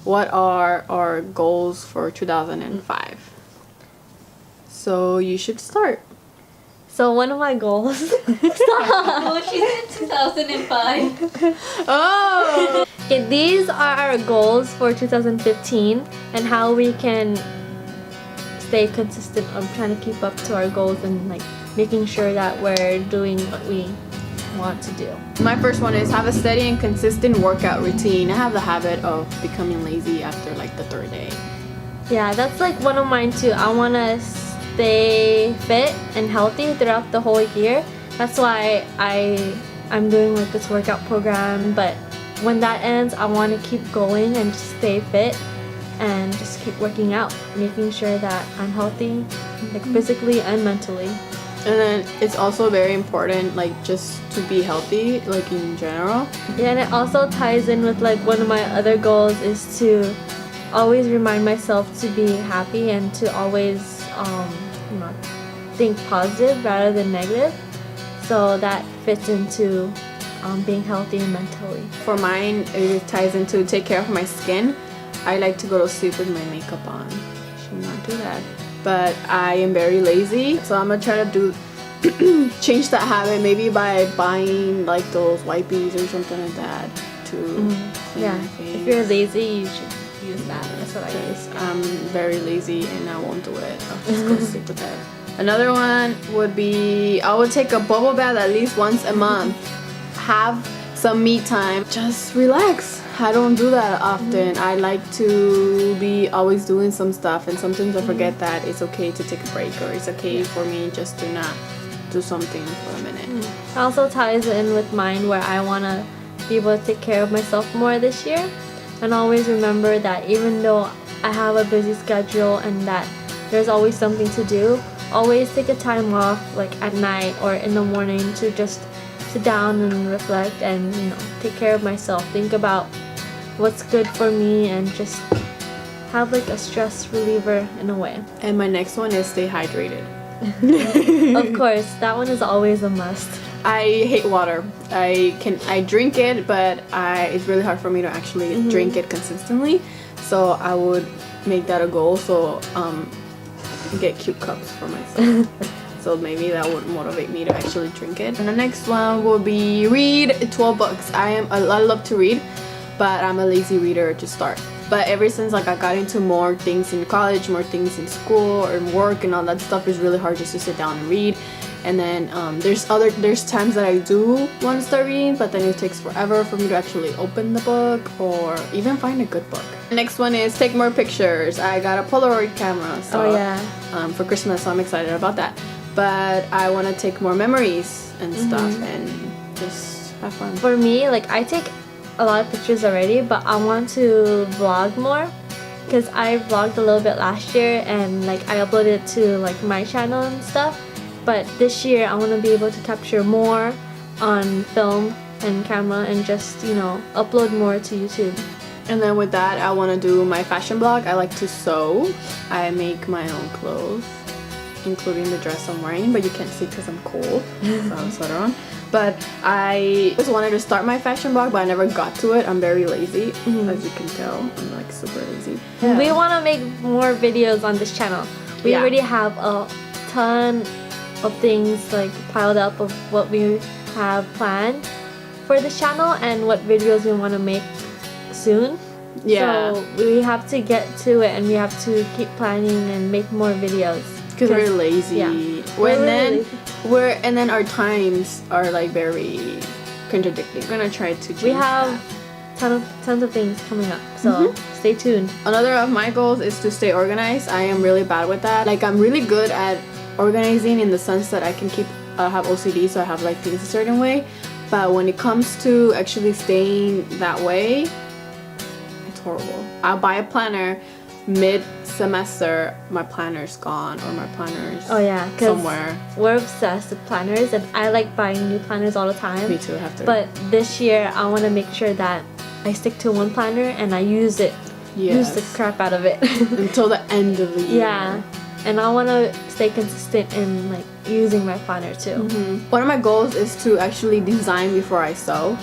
what are our goals for 2005. So you should start. So one of my goals. Oh, she said 2005. Oh! Okay, these are our goals for 2015 and how we can stay consistent on trying to keep up to our goals and like making sure that we're doing what we want to do. My first one is have a steady and consistent workout routine. I have the habit of becoming lazy after like the third day. Yeah, that's like one of mine too. I want to stay fit and healthy throughout the whole year. That's why I'm doing like this workout program, but when that ends, I want to keep going and just stay fit and just keep working out, making sure that I'm healthy, like physically and mentally. And then it's also very important, like, just to be healthy, like, in general. Yeah, and it also ties in with like one of my other goals is to always remind myself to be happy and to always think positive rather than negative. So that fits into being healthy mentally. For mine, it ties into take care of my skin. I like to go to sleep with my makeup on. Should not do that. But I am very lazy, so I'm gonna try to change that habit, maybe by buying like those wipes or something like that to clean my face. If you're lazy, you should use that. That's what I use. I'm very lazy and I won't do it. I'll just go sleep with it. Another one would be I would take a bubble bath at least once a month. Have some me time. Just relax. I don't do that often. I like to be always doing some stuff, and sometimes I forget that it's okay to take a break, or it's okay for me just to not do something for a minute. It also ties in with mine where I want to be able to take care of myself more this year, and always remember that even though I have a busy schedule and that there's always something to do, always take a time off like at night or in the morning to just sit down and reflect and take care of myself, think about what's good for me, and just have like a stress reliever in a way. And my next one is stay hydrated. Of course, that one is always a must. I hate water. I drink it, but it's really hard for me to actually drink it consistently. So I would make that a goal. So get cute cups for myself. So maybe that would motivate me to actually drink it. And the next one will be read 12 books. I love to read, but I'm a lazy reader to start. But ever since like I got into more things in college, more things in school or work and all that stuff, it's really hard just to sit down and read. And then there's times that I do want to start reading, but then it takes forever for me to actually open the book or even find a good book. Next one is take more pictures. I got a Polaroid camera, so for Christmas, so I'm excited about that. But I want to take more memories and stuff and just have fun. For me, like I take a lot of pictures already, but I want to vlog more because I vlogged a little bit last year and like I uploaded it to like my channel and stuff. But this year I want to be able to capture more on film and camera and just upload more to YouTube. And then with that, I want to do my fashion blog. I like to sew. I make my own clothes, including the dress I'm wearing, but you can't see because I'm cold, so I have a sweater on. But I always wanted to start my fashion blog, but I never got to it. I'm very lazy, as you can tell. I'm like super lazy. Yeah. We want to make more videos on this channel. We already have a ton of things like piled up of what we have planned for this channel and what videos we want to make soon. Yeah. So we have to get to it and we have to keep planning and make more videos. Because we're lazy. Yeah. And then our times are like very contradicting. We're gonna try to change We have tons of things coming up, so stay tuned. Another of my goals is to stay organized. I am really bad with that. Like I'm really good at organizing in the sense that I can have OCD, so I have like things a certain way. But when it comes to actually staying that way, it's horrible. I'll buy a planner mid-semester, my planner's gone or my planner's somewhere. We're obsessed with planners and I like buying new planners all the time. Me too, I have to. But this year I want to make sure that I stick to one planner and I use the crap out of it until the end of the year. Yeah, and I want to stay consistent in like using my planner too. One of my goals is to actually design before I sew.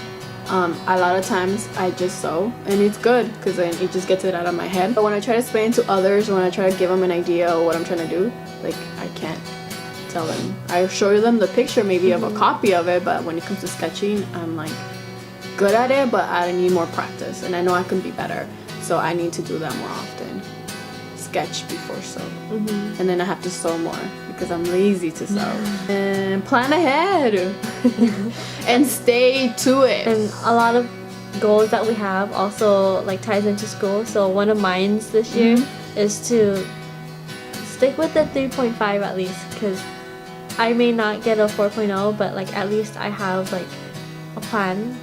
A lot of times I just sew, and it's good because then it just gets it out of my head. But when I try to explain to others, when I try to give them an idea of what I'm trying to do, like I can't tell them. I show them the picture maybe of a copy of it, but when it comes to sketching, I'm like good at it, but I need more practice, and I know I can be better, so I need to do that more often. Sketch before sew, and then I have to sew more because I'm lazy to sew. And plan ahead and stay to it. And a lot of goals that we have also like ties into school. So one of mine this year is to stick with the 3.5 at least, because I may not get a 4.0, but like at least I have like a plan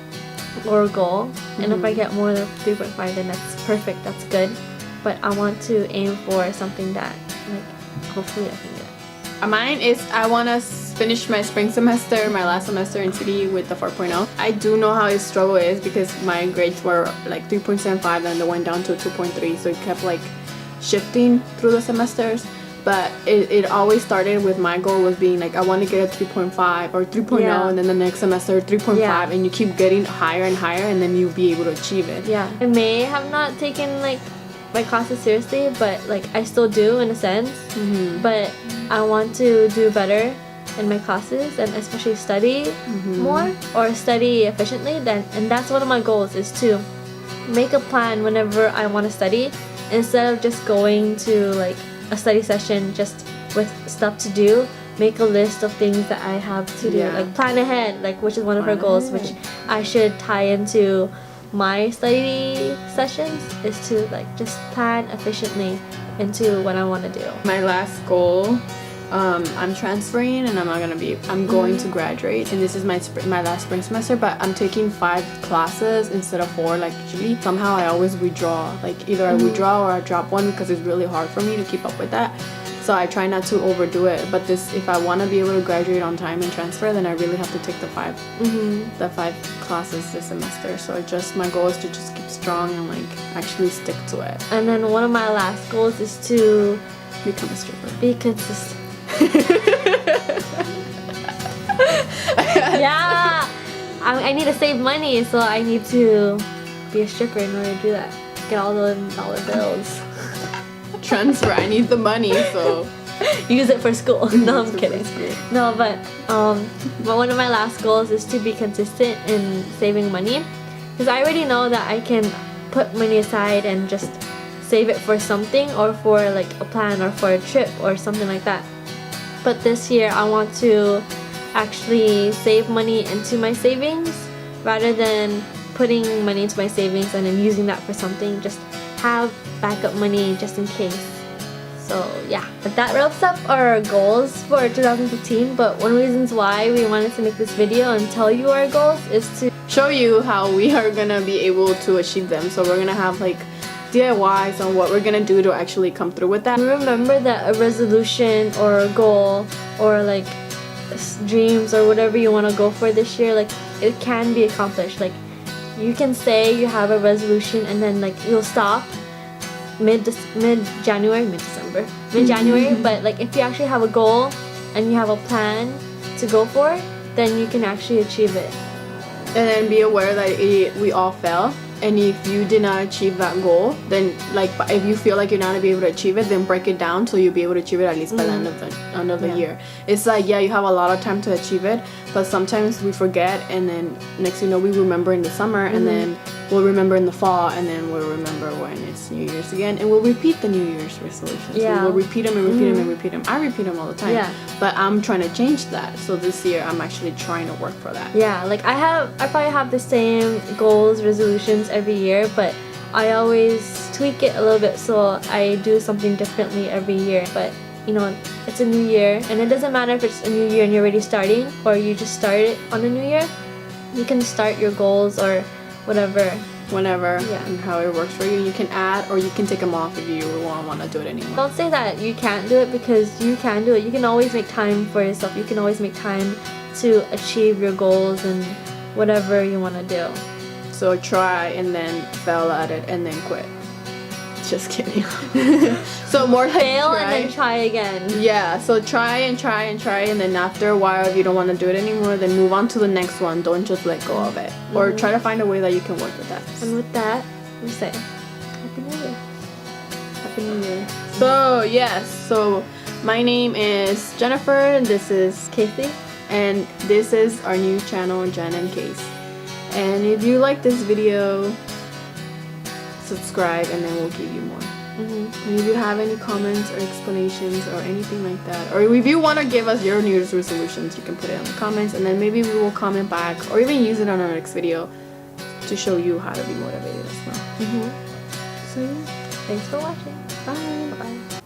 or a goal. And if I get more than 3.5, then that's perfect, that's good. But I want to aim for something that like hopefully I can get. Mine is I want to finish my spring semester, my last semester in city with the 4.0. I do know how his struggle is because my grades were like 3.75 and they went down to 2.3, so it kept like shifting through the semesters. But it always started with my goal was being like I want to get a 3.5 or 3.0, and then the next semester 3.5, and you keep getting higher and higher, and then you'll be able to achieve it. Yeah, I may have not taken like my classes seriously, but like I still do in a sense. But I want to do better in my classes, and especially study more or study efficiently. And that's one of my goals, is to make a plan whenever I want to study, instead of just going to like a study session just with stuff to do. Make a list of things that I have to do, like plan ahead, like which is one of her goals, which I should tie into my study sessions, is to like just plan efficiently into what I want to do. My last goal, I'm transferring and I'm going to graduate, and this is my last spring semester, but I'm taking 5 classes instead of 4 like usually. Somehow I always withdraw, like either I withdraw or I drop one because it's really hard for me to keep up with that. So I try not to overdo it, but if I want to be able to graduate on time and transfer, then I really have to take the 5 classes this semester. So my goal is to just keep strong and like actually stick to it. And then one of my last goals is to become a stripper. Be consistent. Yeah, I need to save money, so I need to be a stripper in order to do that. Get all the dollar bills. Transfer. I need the money, so use it for school. No, I'm kidding. No, but one of my last goals is to be consistent in saving money, because I already know that I can put money aside and just save it for something, or for like a plan, or for a trip or something like that. But this year I want to actually save money into my savings rather than putting money into my savings and then using that for something. Just have backup money just in case. So yeah, but that wraps up our goals for 2015. But one reason why we wanted to make this video and tell you our goals is to show you how we are gonna be able to achieve them. So we're gonna have like DIYs on what we're gonna do to actually come through with that. Remember that a resolution or a goal or like dreams or whatever you want to go for this year, like it can be accomplished. Like you can say you have a resolution and then like you'll stop mid-January, but like if you actually have a goal and you have a plan to go for, then you can actually achieve it. And then be aware that we all fail, and if you did not achieve that goal, then like if you feel like you're not gonna be able to achieve it, then break it down so you'll be able to achieve it at least by the end of the year. It's like, yeah, you have a lot of time to achieve it, but sometimes we forget, and then next you know we remember in the summer, and then we'll remember in the fall, and then we'll remember when it's New Year's again, and we'll repeat the New Year's resolutions. Yeah. We'll repeat them and repeat them and repeat them. I repeat them all the time. Yeah. But I'm trying to change that. So this year I'm actually trying to work for that. Yeah, like I probably have the same goals, resolutions every year, but I always tweak it a little bit, so I do something differently every year. But you know, it's a new year, and it doesn't matter if it's a new year and you're already starting or you just started on a new year. You can start your goals or whenever and how it works for you. You can add or you can take them off if you won't want to do it anymore. Don't say that you can't do it, because you can do it. You can always make time for yourself. You can always make time to achieve your goals and whatever you want to do. So try and then fail at it and then quit. Just kidding. So more like Fail and then try again. Yeah, so try and try and try, and then after a while, if you don't want to do it anymore, then move on to the next one. Don't just let go of it. Or try to find a way that you can work with that. And with that, we say Happy New Year. Happy New Year. So, yes, so my name is Jennifer, and this is Casey. and this is our new channel, Jen&Kace. And if you like this video, subscribe, and then we'll give you more. And if you have any comments or explanations or anything like that, or if you want to give us your New Year's resolutions, you can put it in the comments, and then maybe we will comment back or even use it on our next video to show you how to be motivated as well. So yeah, thanks for watching. Bye. Bye.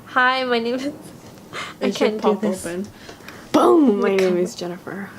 Hi, my name is. I It should can't do pop this. open. Boom! My name is Jennifer.